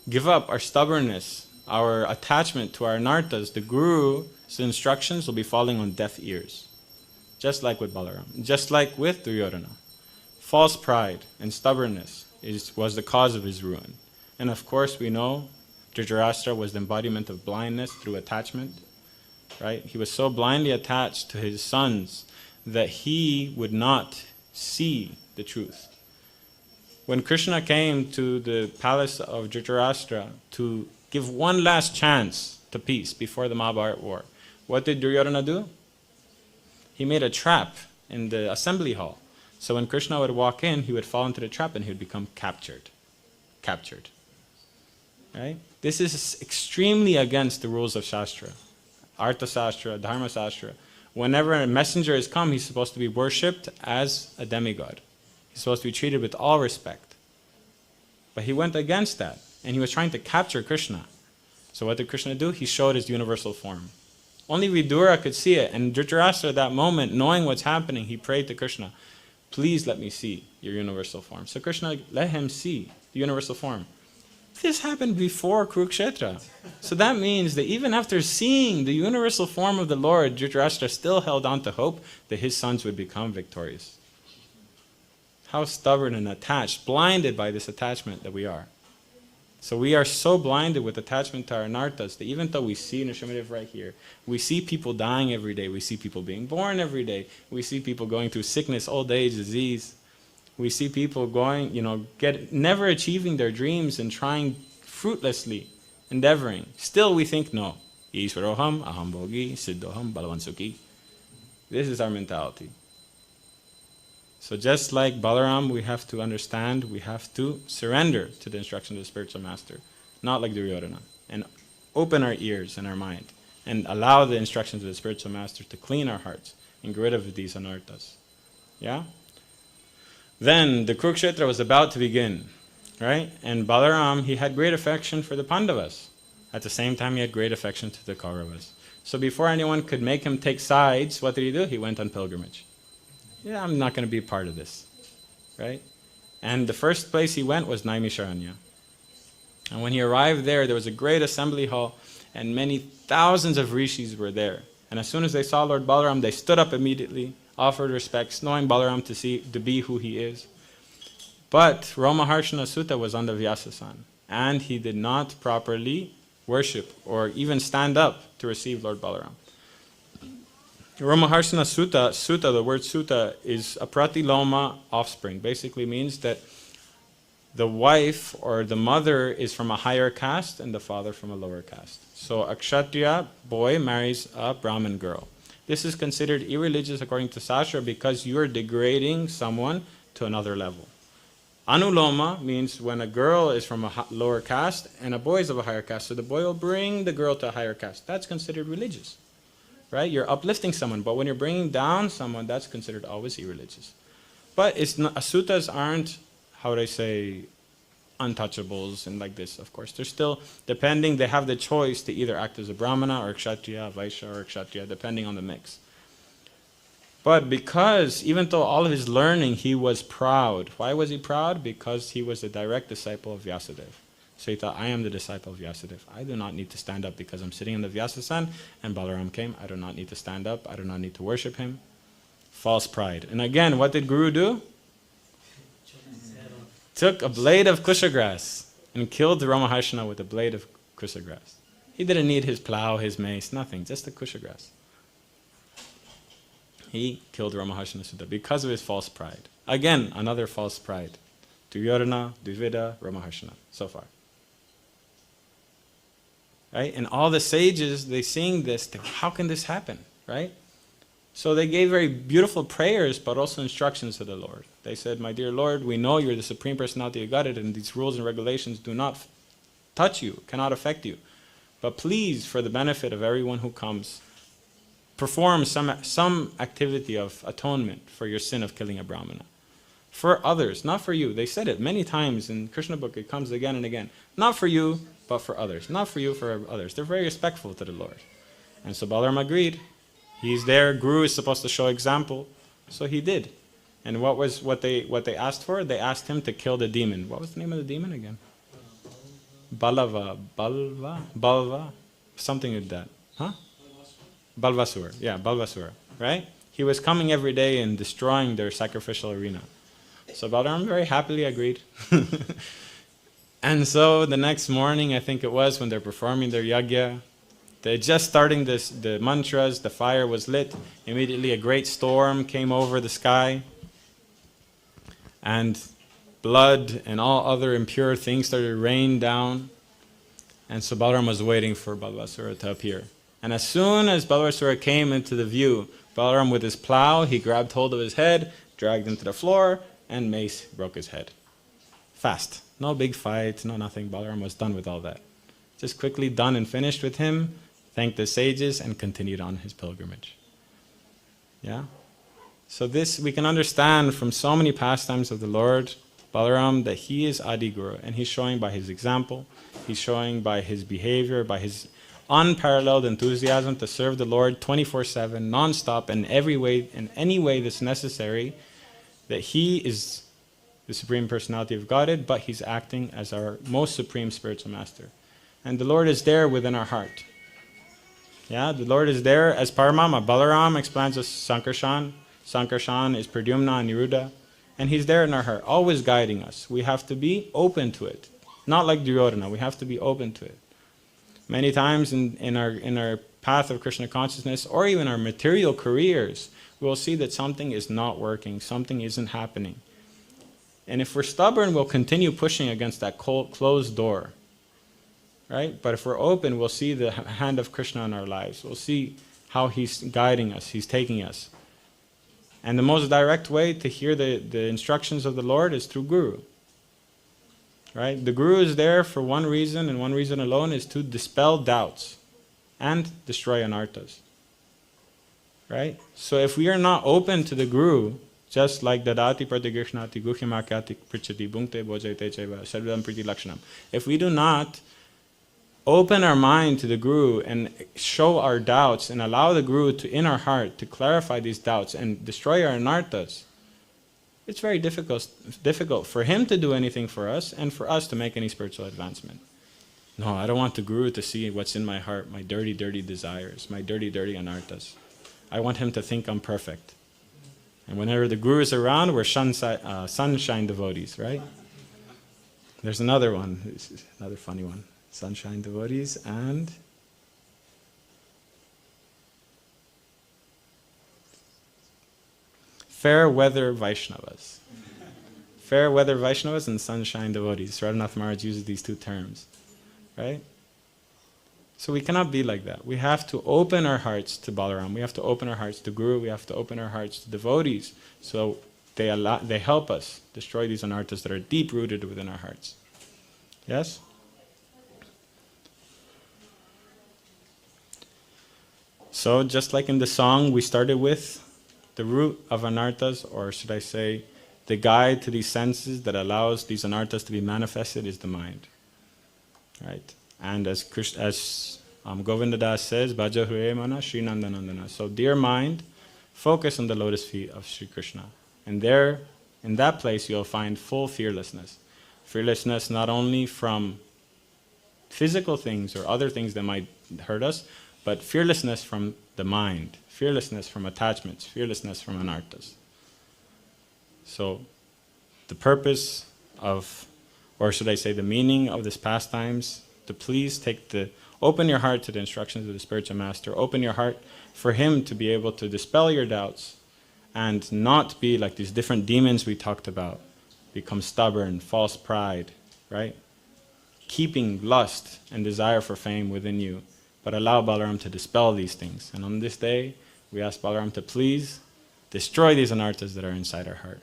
[SPEAKER 1] give up our stubbornness, our attachment to our nartas, the Guru's instructions will be falling on deaf ears. Just like with Balaram, just like with Duryodhana. False pride and stubbornness was the cause of his ruin. And of course we know Dhritarashtra was the embodiment of blindness through attachment. Right? He was so blindly attached to his sons that he would not see the truth. When Krishna came to the palace of Dhritarashtra to give one last chance to peace before the Mahabharata war, what did Duryodhana do? He made a trap in the assembly hall. So when Krishna would walk in, he would fall into the trap and he would become captured. Right? This is extremely against the rules of Shastra. Artha Shastra, Dharma Shastra. Whenever a messenger is come, he's supposed to be worshipped as a demigod. He's supposed to be treated with all respect. But he went against that, and he was trying to capture Krishna. So what did Krishna do? He showed his universal form. Only Vidura could see it, and Dhritarashtra at that moment, knowing what's happening, he prayed to Krishna, please let me see your universal form. So Krishna let him see the universal form. This happened before Kurukshetra. So that means that even after seeing the universal form of the Lord, Dhritarashtra still held on to hope that his sons would become victorious. How stubborn and attached, blinded by this attachment that we are. So we are so blinded with attachment to our nartas that even though we see Nishamadev right here, we see people dying every day, we see people being born every day, we see people going through sickness, old age, disease. We see people going, never achieving their dreams and trying fruitlessly, endeavoring. Still we think, no. Ishvaroham, aham bhogi, siddhoham, balavansuki. This is our mentality. So just like Balaram, we have to understand, we have to surrender to the instructions of the spiritual master, not like Duryodhana, and open our ears and our mind, and allow the instructions of the spiritual master to clean our hearts and get rid of these anarthas. Yeah? Then the Kurukshetra was about to begin, right? And Balaram, he had great affection for the Pandavas. At the same time, he had great affection to the Kauravas. So before anyone could make him take sides, what did he do? He went on pilgrimage. Yeah, I'm not going to be part of this, right? And the first place he went was Naimisharanya. And when he arrived there, there was a great assembly hall, and many thousands of rishis were there. And as soon as they saw Lord Balaram, they stood up immediately, offered respects, knowing Balaram to be who he is. But Ramaharshana Sutta was on the Vyasasan, and he did not properly worship or even stand up to receive Lord Balaram. Ramaharshana Sutta, the word Sutta, is a pratiloma offspring. Basically means that the wife or the mother is from a higher caste and the father from a lower caste. So a Kshatriya boy marries a Brahmin girl. This is considered irreligious according to Shastra because you are degrading someone to another level. Anuloma means when a girl is from a lower caste and a boy is of a higher caste, so the boy will bring the girl to a higher caste. That's considered religious, right? You're uplifting someone, but when you're bringing down someone, that's considered always irreligious. But it's not, suttas aren't, how would I say, untouchables and like this, of course. They're still, depending, they have the choice to either act as a Brahmana or a Kshatriya, a Vaishya or a Kshatriya, depending on the mix. But because, even though all of his learning, he was proud. Why was he proud? Because he was a direct disciple of Vyasadeva. So he thought, I am the disciple of Vyasadeva. I do not need to stand up because I'm sitting in the Vyasasan and Balaram came. I do not need to stand up. I do not need to worship him. False pride. And again, what did Guru do? Took a blade of kusha grass and killed Ramaharshana with a blade of kusha grass. He didn't need his plow, his mace, nothing, just the kusha grass. He killed Ramaharshana Sutta because of his false pride. Again, another false pride. Duryodhana, Dvivida, Ramaharshana, so far. Right? And all the sages, they seeing this, how can this happen? Right? So they gave very beautiful prayers, but also instructions to the Lord. They said, my dear Lord, we know you're the Supreme Personality of Godhead, and these rules and regulations do not touch you, cannot affect you. But please, for the benefit of everyone who comes, perform some activity of atonement for your sin of killing a Brahmana. For others, not for you. They said it many times in Krishna book, it comes again and again. Not for you, but for others. Not for you, for others. They're very respectful to the Lord. And so Balaram agreed. He's there, Guru is supposed to show example. So he did. And what they asked for? They asked him to kill the demon. What was the name of the demon again? Balva, something like that. Huh? Balvasur. Yeah, Balvasur. Right? He was coming every day and destroying their sacrificial arena. So Balaram very happily agreed. And so the next morning, I think it was, when they're performing their yagya, they're just starting the mantras, the fire was lit. Immediately a great storm came over the sky. And blood and all other impure things started to rain down. And so Balaram was waiting for Balvasura to appear. And as soon as Balvasura came into the view, Balaram with his plow, he grabbed hold of his head, dragged him to the floor, and mace broke his head. Fast. No big fight, no nothing. Balaram was done with all that. Just quickly done and finished with him, thanked the sages, and continued on his pilgrimage. Yeah? So this, we can understand from so many pastimes of the Lord, Balaram, that he is Adi Guru, and he's showing by his example, he's showing by his behavior, by his unparalleled enthusiasm to serve the Lord 24/7, non-stop, in every way, in any way that's necessary, that he is the Supreme Personality of Godhead, but he's acting as our most supreme spiritual master. And the Lord is there within our heart. Yeah, the Lord is there as Paramama. Balaram explains us Sankarshan. Sankarshan is Pradyumna and Niruddha. And he's there in our heart, always guiding us. We have to be open to it. Not like Duryodhana, we have to be open to it. Many times in our path of Krishna consciousness, or even our material careers, we'll see that something is not working, something isn't happening. And if we're stubborn, we'll continue pushing against that closed door. Right? But if we're open, we'll see the hand of Krishna in our lives. We'll see how he's guiding us, he's taking us. And the most direct way to hear the instructions of the Lord is through Guru. Right? The Guru is there for one reason, and one reason alone, is to dispel doubts and destroy anarthas. Right? So if we are not open to the Guru, just like dadati pratigrishnati guhyamakati prichati bhunkte bhojayate chaiva sarvam priti lakshanam. If we do not open our mind to the Guru and show our doubts and allow the Guru to, in our heart, to clarify these doubts and destroy our anarthas, it's very difficult for him to do anything for us and for us to make any spiritual advancement. No, I don't want the Guru to see what's in my heart, my dirty, dirty desires, my dirty, dirty anarthas. I want him to think I'm perfect. And whenever the Guru is around, we're sunshine devotees, right? There's another one, another funny one. Sunshine devotees and fair weather Vaishnavas. Fair weather Vaishnavas and sunshine devotees. Radhanath Maharaj uses these two terms, right? So we cannot be like that. We have to open our hearts to Balaram. We have to open our hearts to Guru. We have to open our hearts to devotees. So they help us destroy these anarthas that are deep-rooted within our hearts. Yes? So just like in the song we started with, the root of anarthas, or should I say, the guide to these senses that allows these anarthas to be manifested, is the mind. Right? And as Govinda Das says, Bhaja Hruye Mana Srinam Nandana. So dear mind, focus on the lotus feet of Sri Krishna. And there, in that place, you'll find full fearlessness. Fearlessness not only from physical things or other things that might hurt us, but fearlessness from the mind, fearlessness from attachments, fearlessness from anarthas. So the purpose of, or should I say the meaning of this pastimes, to please open your heart to the instructions of the spiritual master, open your heart for him to be able to dispel your doubts and not be like these different demons we talked about, become stubborn, false pride, right? Keeping lust and desire for fame within you, but allow Balaram to dispel these things. And on this day, we ask Balaram to please destroy these anarthas that are inside our heart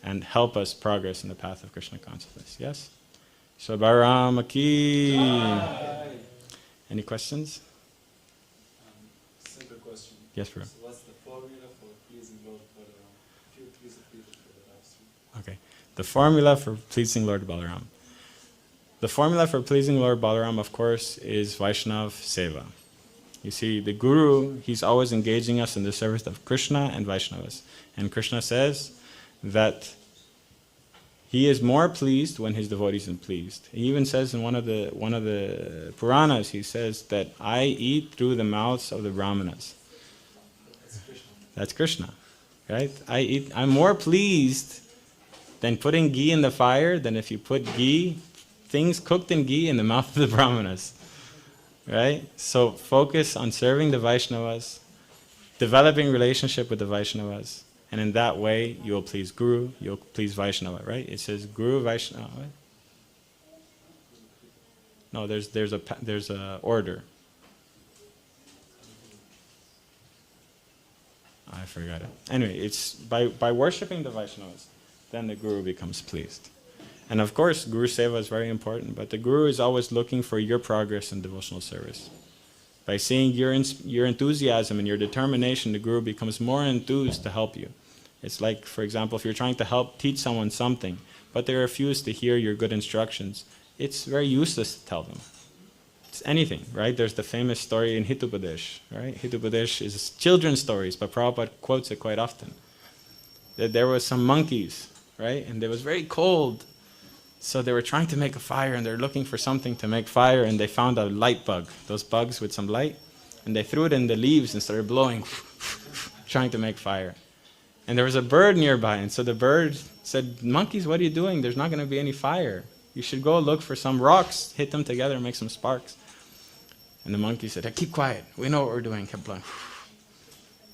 [SPEAKER 1] and help us progress in the path of Krishna consciousness. Yes? So Balarama ki. Any questions?
[SPEAKER 2] Simple question.
[SPEAKER 1] Yes, bro.
[SPEAKER 2] So what's the formula for pleasing Lord Balaram? If you please repeat it for the last week.
[SPEAKER 1] Okay. The formula for pleasing Lord Balaram. The formula for pleasing Lord Balaram, of course, is Vaishnav Seva. You see, the Guru, he's always engaging us in the service of Krishna and Vaishnavas. And Krishna says that he is more pleased when his devotees are pleased. He even says in one of the Puranas, he says that I eat through the mouths of the Brahmanas. That's Krishna, right? I'm more pleased than putting ghee in the fire than if you put ghee, things cooked in ghee, in the mouth of the Brahmanas. Right? So focus on serving the Vaishnavas, developing relationship with the Vaishnavas, and in that way you will please Guru, you'll please Vaishnava, right? It says Guru, Vaishnava. What? No, there's a order. I forgot it. Anyway, it's by worshipping the Vaishnavas, then the Guru becomes pleased. And of course, Guru Seva is very important, but the Guru is always looking for your progress in devotional service. By seeing your enthusiasm and your determination, the Guru becomes more enthused to help you. It's like, for example, if you're trying to teach someone something, but they refuse to hear your good instructions, it's very useless to tell them. It's anything, right? There's the famous story in Hitopadesh, right? Hitopadesh is children's stories, but Prabhupada quotes it quite often. That there was some monkeys, right? And it was very cold. So they were trying to make a fire, and they're looking for something to make fire, and they found a light bug, those bugs with some light, and they threw it in the leaves and started blowing, trying to make fire. And there was a bird nearby, and so the bird said, monkeys, what are you doing? There's not going to be any fire. You should go look for some rocks, hit them together, and make some sparks. And the monkey said, keep quiet, we know what we're doing, kept blowing.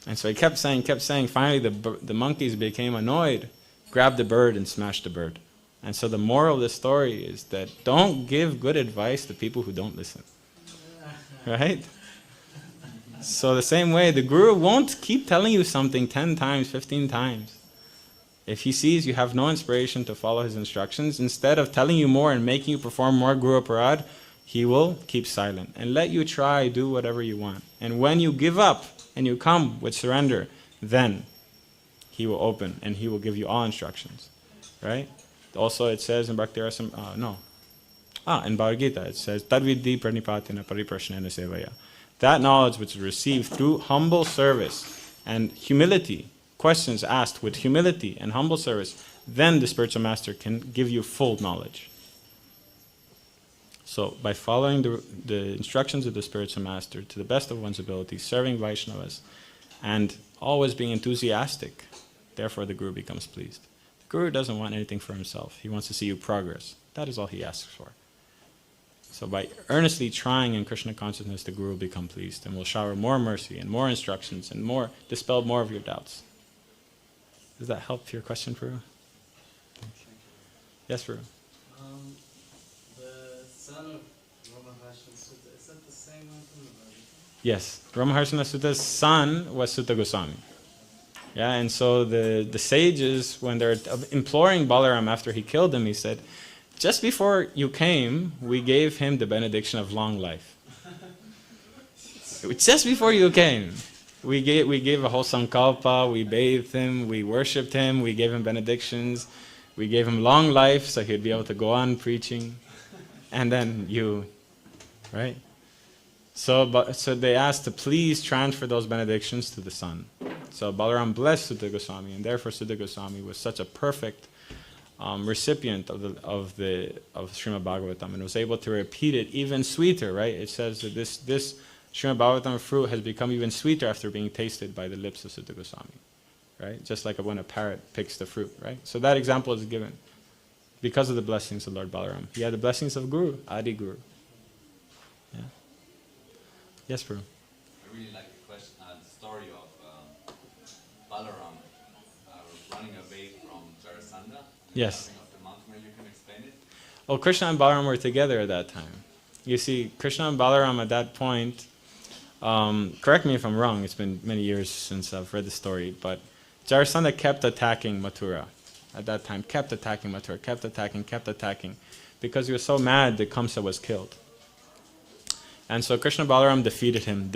[SPEAKER 1] And so he kept saying, finally the monkeys became annoyed, grabbed the bird and smashed the bird. And so the moral of the story is that don't give good advice to people who don't listen. Right? So the same way, the Guru won't keep telling you something 10 times, 15 times. If he sees you have no inspiration to follow his instructions, instead of telling you more and making you perform more Guru Parad, he will keep silent and let you do whatever you want. And when you give up and you come with surrender, then he will open and he will give you all instructions. Right? Also, it says in Bhakti Rasamrita, in Bhagavad Gita, it says, Tadvidhi pranipatina pariprashnena sevaya. That knowledge which is received through humble service and humility, questions asked with humility and humble service, then the spiritual master can give you full knowledge. So, by following the instructions of the spiritual master to the best of one's ability, serving Vaishnavas, and always being enthusiastic, therefore the Guru becomes pleased. Guru doesn't want anything for himself. He wants to see you progress. That is all he asks for. So by earnestly trying in Krishna consciousness, the Guru will become pleased and will shower more mercy and more instructions and dispel more of your doubts. Does that help your question, Prabhu? Yes, Prabhu?
[SPEAKER 2] The son of Ramaharsana Sutta, is that the same one from the Bhagavad Gita?
[SPEAKER 1] Yes. Ramaharsana Sutta's son was Sutta Goswami. Yeah, and so the sages, when they're imploring Balaram after he killed him, he said, just before you came, we gave him the benediction of long life. Just before you came, we gave a whole sankalpa, we bathed him, we worshipped him, we gave him benedictions, we gave him long life so he'd be able to go on preaching. And then you, right? So they asked to please transfer those benedictions to the son. So Balaram blessed Sutta Goswami, and therefore Sutta Goswami was such a perfect recipient of Srimad Bhagavatam, and was able to repeat it even sweeter, right? It says that this Srimad Bhagavatam fruit has become even sweeter after being tasted by the lips of Sutta Goswami, right? Just like when a parrot picks the fruit, right? So that example is given because of the blessings of Lord Balaram. He had the blessings of Guru, Adi Guru. Yeah. Yes, Prabhu.
[SPEAKER 3] I really like the question, the story of Balaram running away from Jarasandha.
[SPEAKER 1] Yes.
[SPEAKER 3] Of the mountain, where you can explain it.
[SPEAKER 1] Well, Krishna and Balaram were together at that time. You see, Krishna and Balaram at that point, correct me if I'm wrong, it's been many years since I've read the story, but Jarasandha kept attacking Mathura at that time, kept attacking Mathura, kept attacking, because he was so mad that Kamsa was killed. And so Krishna and Balaram defeated him.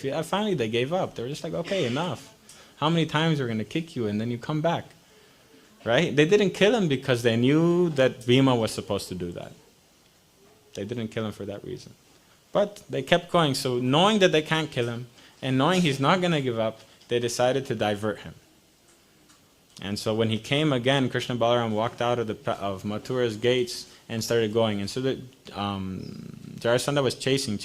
[SPEAKER 1] And finally they gave up. They were just like, okay, enough. How many times we're going to kick you and then you come back? Right? They didn't kill him because they knew that Bhima was supposed to do that. They didn't kill him for that reason. But they kept going. So knowing that they can't kill him, and knowing he's not going to give up, they decided to divert him. And so when he came again, Krishna and Balaram walked out of Mathura's gates and started going. And so that Jarasandha was chasing.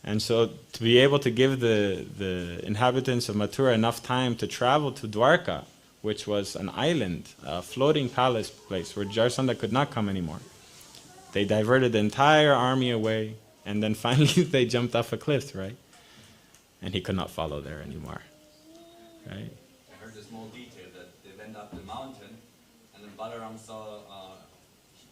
[SPEAKER 1] And so to be able to give the inhabitants of Mathura enough time to travel to Dwarka, which was an island, a floating palace place where Jarasandha could not come anymore, they diverted the entire army away, and then finally they jumped off a cliff, right? And he could not follow there anymore, right?
[SPEAKER 3] I heard a small detail that they went up the mountain, and then Balaram saw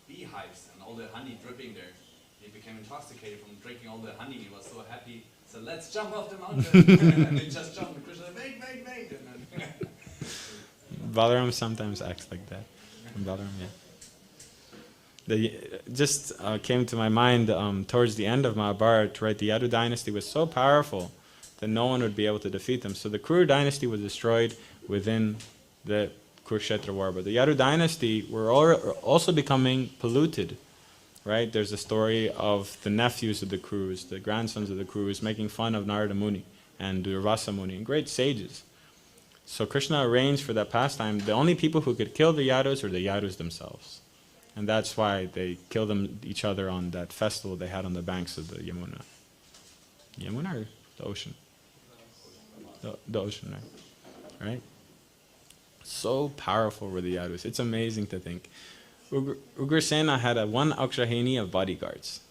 [SPEAKER 3] beehives and all the honey dripping there. He became intoxicated from drinking all the honey. He was so happy. So let's jump off the mountain. And they just jumped. And Krishna said, wait. And then
[SPEAKER 1] Balaram sometimes acts like that. Balaram, yeah. Just came to my mind towards the end of Mahabharata, right? The Yadu dynasty was so powerful that no one would be able to defeat them. So the Kuru dynasty was destroyed within the Kurukshetra war. But the Yadu dynasty were also becoming polluted, right? There's a story of the nephews of the Kurus, the grandsons of the Kurus, making fun of Narada Muni and Durvasa Muni, and great sages. So Krishna arranged for that pastime. The only people who could kill the Yadus were the Yadus themselves. And that's why they killed each other on that festival they had on the banks of the Yamuna. Yamuna or the ocean? The ocean, right? So powerful were the Yadus. It's amazing to think. Ugrasena had one Akshahini of bodyguards.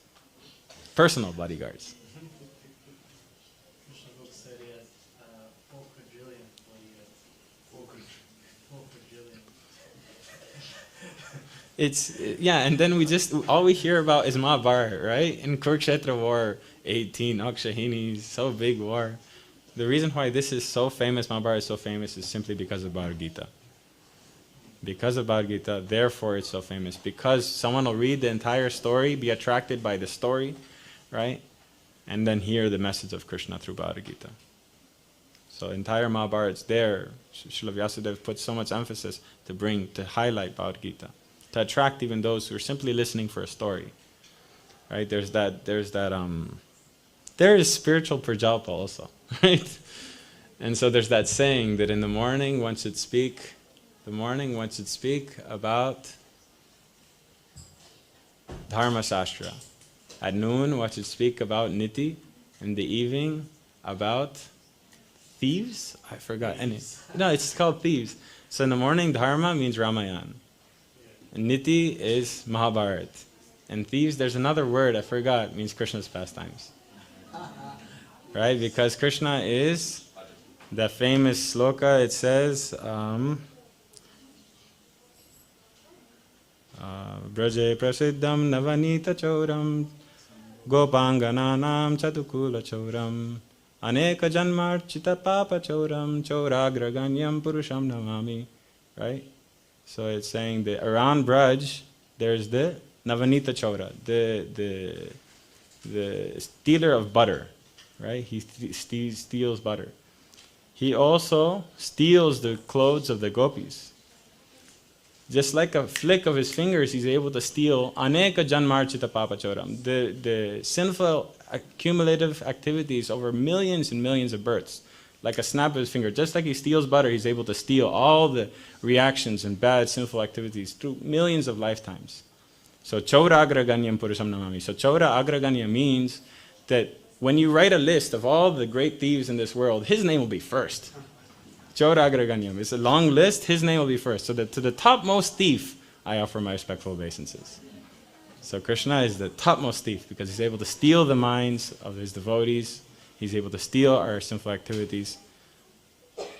[SPEAKER 1] Personal bodyguards.
[SPEAKER 2] Krishna book said he had 4 quadrillion bodyguards. 4 quadrillion.
[SPEAKER 1] And then all we hear about is Mahabharata, right? In Kurukshetra war, 18 Akshahinis, so big war. The reason why this is so famous, Mahabharata is so famous, is simply because of Bhagavad Gita. Because of Bhagavad Gita, therefore it's so famous. Because someone will read the entire story, be attracted by the story, right? And then hear the message of Krishna through Bhagavad Gita. So entire Mahabharata is there. Srila Vyasadeva put so much emphasis to highlight Bhagavad Gita, to attract even those who are simply listening for a story. Right? There is spiritual prajalpa also, right? And so there's that saying that in the morning one should speak about Dharma Shastra. At noon one should speak about Niti. In the evening about thieves? I forgot. No, it's called thieves. So in the morning Dharma means Ramayana. And Niti is Mahabharata. And thieves, there's another word I forgot, means Krishna's pastimes. Right? Because Krishna is the famous sloka, it says, Braje prasiddham navanita choram gopangananam chatukula choram aneka janmarchita papa choram choragraganyam purusham namami. Right? So it's saying that around Braj, there's the Navanita Chora, the stealer of butter, right? He steals butter. He also steals the clothes of the gopis. Just like a flick of his fingers, he's able to steal aneka janmarchita papachoram, the sinful accumulative activities over millions and millions of births. Like a snap of his finger, just like he steals butter, he's able to steal all the reactions and bad sinful activities through millions of lifetimes. So Chora Agraganyam Purusham Namami. So Chora Agraganya means that when you write a list of all the great thieves in this world, his name will be first. Chora Agraganyam. It's a long list, his name will be first. So that to the topmost thief, I offer my respectful obeisances. So Krishna is the topmost thief because he's able to steal the minds of his devotees. He's able to steal our sinful activities.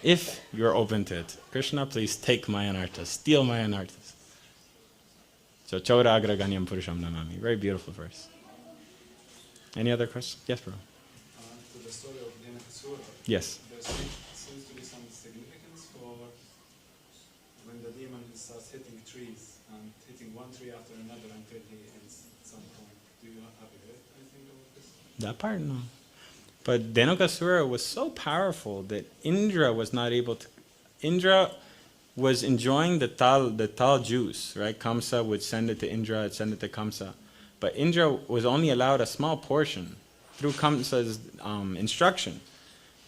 [SPEAKER 1] If you're open to it, Krishna, please take my anarthas, steal my anarthas. So Chora Agraganyam Purusham Namami. Very beautiful verse. Any other questions? Yes, bro.
[SPEAKER 2] To the story of Dhenukasura,
[SPEAKER 1] Yes.
[SPEAKER 2] there seems to be some significance for when the demon starts hitting trees and hitting one tree after another until he ends at some point. Do you have heard anything about this?
[SPEAKER 1] That part, no. But Dhenukasura was so powerful that Indra was not able to. Indra was enjoying the tal juice, right? Kamsa would send it to Indra, send it to Kamsa. But Indra was only allowed a small portion through Kamsa's instruction.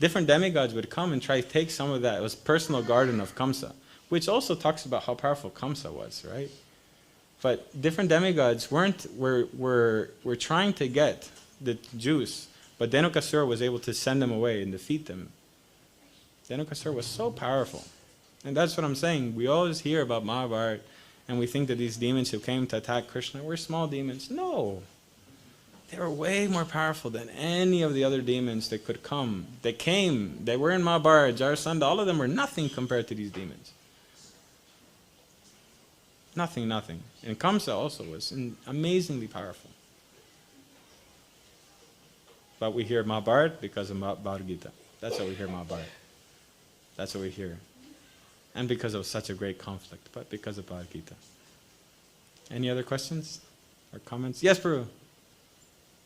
[SPEAKER 1] Different demigods would come and try to take some of that. It was personal garden of Kamsa, which also talks about how powerful Kamsa was, right? But different demigods were trying to get the juice, but Dhenukasura was able to send them away and defeat them. Dhenukasura was so powerful. And that's what I'm saying. We always hear about Mahabharata, and we think that these demons who came to attack Krishna were small demons. No. They were way more powerful than any of the other demons that could come. They came. They were in Mahabharata, Jarasandha. All of them were nothing compared to these demons. Nothing, nothing. And Kamsa also was amazingly powerful. But we hear Mahabharata because of Bhagavad Gita. That's what we hear Mahabharata. That's what we hear. And because of such a great conflict, but because of Bhagavad Gita. Any other questions or comments? Yes, Prabhu.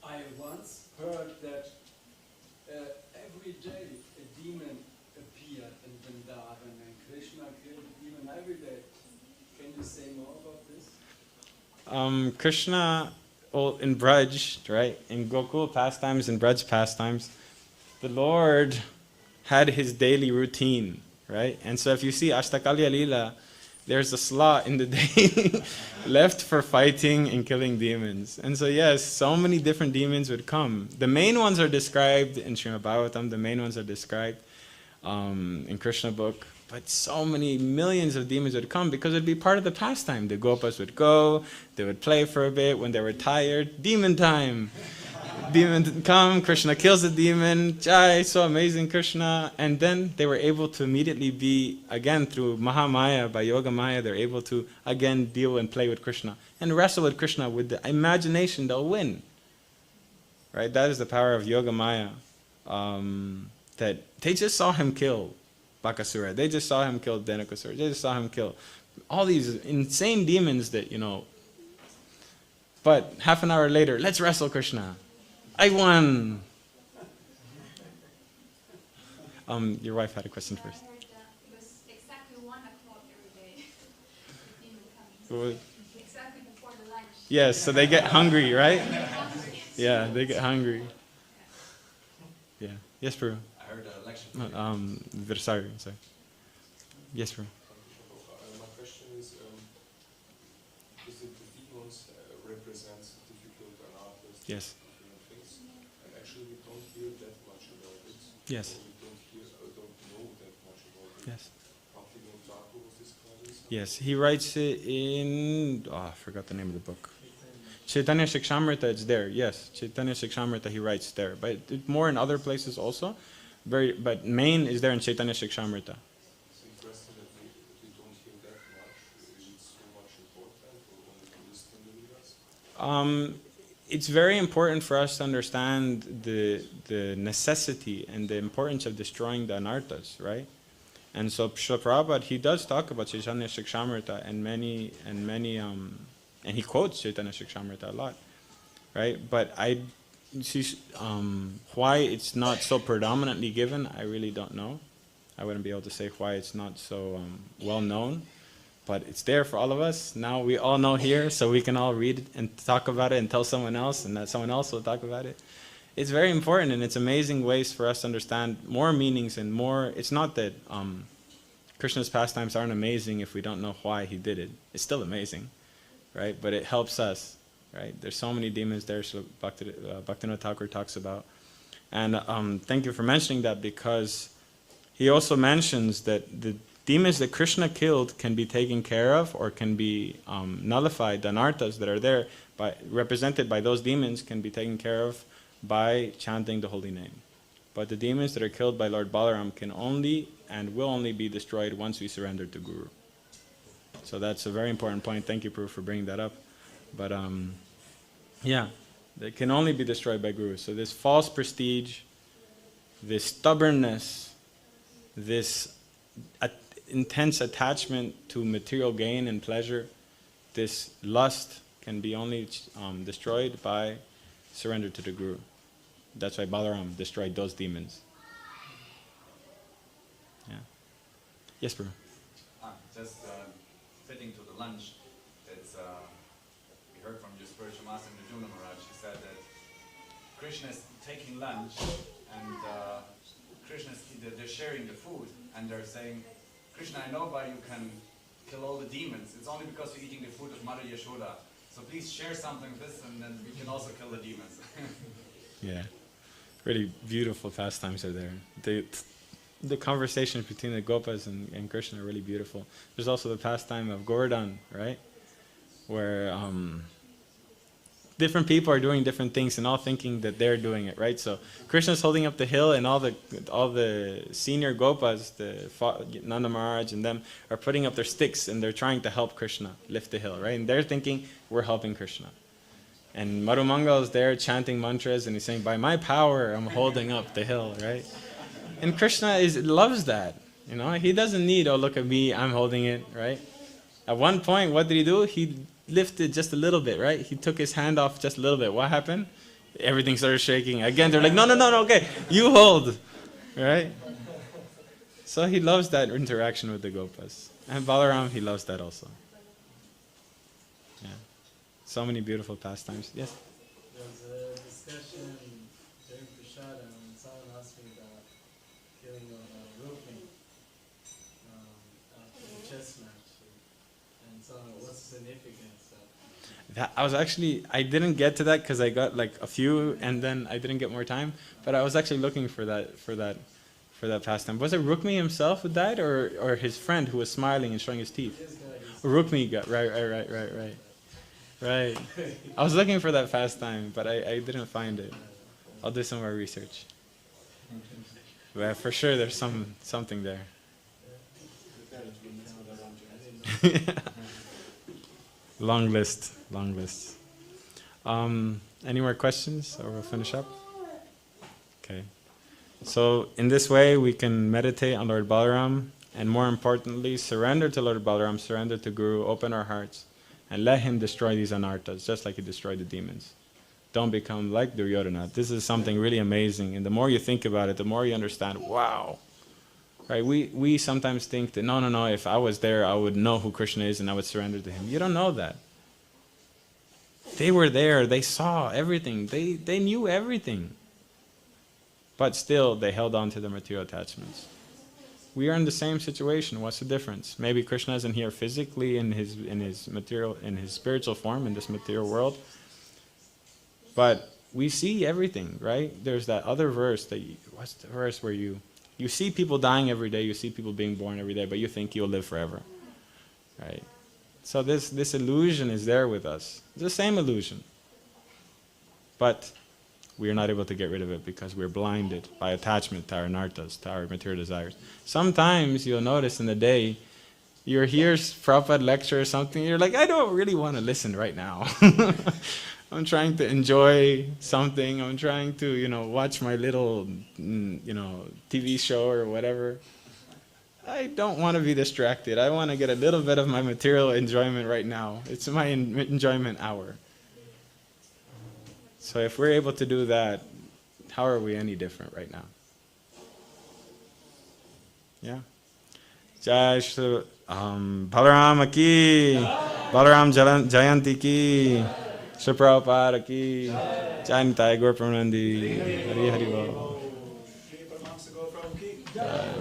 [SPEAKER 4] I once heard that every day a demon appeared in Vrindavan and Krishna killed a demon every day. Can you say more about this?
[SPEAKER 1] Krishna, in Braj, right, in Gokul pastimes and Braj pastimes, the Lord had his daily routine, right? And so if you see Ashtakalya Leela, there's a slot in the day left for fighting and killing demons. And so yes, so many different demons would come. The main ones are described in Srimad Bhagavatam, the main ones are described in Krishna book. But so many millions of demons would come because it would be part of the pastime. The Gopas would go, they would play for a bit. When they were tired, demon time. Demon come, Krishna kills the demon, Jai, so amazing Krishna. And then they were able to immediately be, again through Mahamaya, by Yoga Maya, they're able to again deal and play with Krishna. And wrestle with Krishna with the imagination, they'll win. Right, that is the power of Yoga Maya. That they just saw him kill Bakasura. They just saw him kill Dhenukasura. They just saw him kill all these insane demons that, but half an hour later, let's wrestle Krishna. I won. Your wife had a question first.
[SPEAKER 5] I heard that it was exactly 1 o'clock every day. Demon coming. Exactly before the lunch.
[SPEAKER 1] Yes, so they get hungry, right? Yeah, they get hungry. Yeah. Yes, Prabhu.
[SPEAKER 3] I heard a lecture.
[SPEAKER 1] Sorry. Yes, Prabhu.
[SPEAKER 6] My question is it the demons represents difficult anarthas,
[SPEAKER 1] Yes.
[SPEAKER 6] different things, and actually we don't hear that much about it.
[SPEAKER 1] Yes.
[SPEAKER 6] We don't know that much about it.
[SPEAKER 1] Yes.
[SPEAKER 6] Bhaktivinoda Thakur was describing something.
[SPEAKER 1] Yes, he writes it in, I forgot the name of the book. Chaitanya Shikshamrita, it's there, yes. Chaitanya Shikshamrita, he writes there. But it's more in other places also. But main is there in Chaitanya Shikshamrita.
[SPEAKER 6] It's interesting that we don't hear that much. Is it so much important or only to listen to the Vedas?
[SPEAKER 1] It's very important for us to understand the necessity and the importance of destroying the anarthas, right? And so Srila Prabhupada, he does talk about Chaitanya Shikshamrita and he quotes Chaitanya Shikshamrita a lot, right? But I see why it's not so predominantly given, I really don't know. I wouldn't be able to say why it's not so well known, but it's there for all of us. Now we all know here, so we can all read it and talk about it and tell someone else, and that someone else will talk about it. It's very important, and it's amazing ways for us to understand more meanings and more. It's not that Krishna's pastimes aren't amazing if we don't know why he did it. It's still amazing, right? But it helps us, right? There's so many demons there, so Bhaktivinoda Thakur talks about. And thank you for mentioning that, because he also mentions that the demons that Krishna killed can be taken care of or can be nullified. The anarthas that are there, represented by those demons, can be taken care of by chanting the holy name. But the demons that are killed by Lord Balaram can only and will only be destroyed once we surrender to Guru. So that's a very important point. Thank you, Prabhu, for bringing that up. But yeah, they can only be destroyed by Guru. So this false prestige, this stubbornness, this intense attachment to material gain and pleasure, this lust can be only destroyed by surrender to the Guru. That's why Balaram destroyed those demons. Yeah. Yes, bro.
[SPEAKER 3] Just fitting to the lunch, it's we heard from your spiritual master Arjuna Maharaj. He said that Krishna is taking lunch and they're sharing the food and they're saying, Krishna, I know why you can kill all the demons. It's only because you're eating the food of Mother Yashoda. So please share something with this and then we can also kill the demons.
[SPEAKER 1] Yeah. Really beautiful pastimes are there. The conversations between the Gopas and Krishna are really beautiful. There's also the pastime of Govardhan, right? Where different people are doing different things and all thinking that they're doing it, right? So Krishna's holding up the hill and all the senior Gopas, Nanda Maharaj and them, are putting up their sticks and they're trying to help Krishna lift the hill, right? And they're thinking, we're helping Krishna. And Marumangal is there chanting mantras and he's saying, by my power, I'm holding up the hill, right? And Krishna loves that, you know? He doesn't need, oh, look at me, I'm holding it, right? At one point, what did he do? He lifted just a little bit, right? He took his hand off just a little bit. What happened? Everything started shaking. Again, they're like, no, okay, you hold, right? So he loves that interaction with the Gopas. And Balaram, he loves that also. Yeah. So many beautiful pastimes. Yes?
[SPEAKER 7] There was a discussion during Prashadam and someone asked me about killing of Rukmini after the chess match. And so what's the significance of
[SPEAKER 1] I didn't get to that because I got like a few and then I didn't get more time. But I was actually looking for that pastime. Was it Rukmini himself who died or his friend who was smiling and showing his teeth? Rukmini got, right. Right. I was looking for that pastime, but I didn't find it. I'll do some more research. But for sure there's something there. Long list. Any more questions or we'll finish up? Okay. So in this way we can meditate on Lord Balaram and more importantly surrender to Lord Balaram, surrender to Guru, open our hearts and let him destroy these anarthas just like he destroyed the demons. Don't become like Duryodhana. This is something really amazing and the more you think about it, the more you understand, wow. Right? We sometimes think that no, if I was there I would know who Krishna is and I would surrender to him. You don't know that. They were there, they saw everything, they knew everything. But still they held on to their material attachments. We are in the same situation. What's the difference? Maybe Krishna isn't here physically in his spiritual form in this material world. But we see everything, right? There's that other verse what's the verse where you see people dying every day, you see people being born every day, but you think you'll live forever. Right? So this illusion is there with us. It's the same illusion. But we are not able to get rid of it because we're blinded by attachment to our anarthas, to our material desires. Sometimes you'll notice in the day, you're here, Prabhupada lecture or something, you're like, I don't really want to listen right now. I'm trying to enjoy something, I'm trying to, watch my little, TV show or whatever. I don't want to be distracted. I want to get a little bit of my material enjoyment right now. It's my enjoyment hour. So if we're able to do that, how are we any different right now? Yeah? Jai Shri Balarama ki, Balaram Jayanti ki, Shri Prabhupada ki, Jai Nitai Gaur Premanandi, Hari Hari Bol.
[SPEAKER 2] Sri Paramahamsa Gaura ki.
[SPEAKER 1] Jai.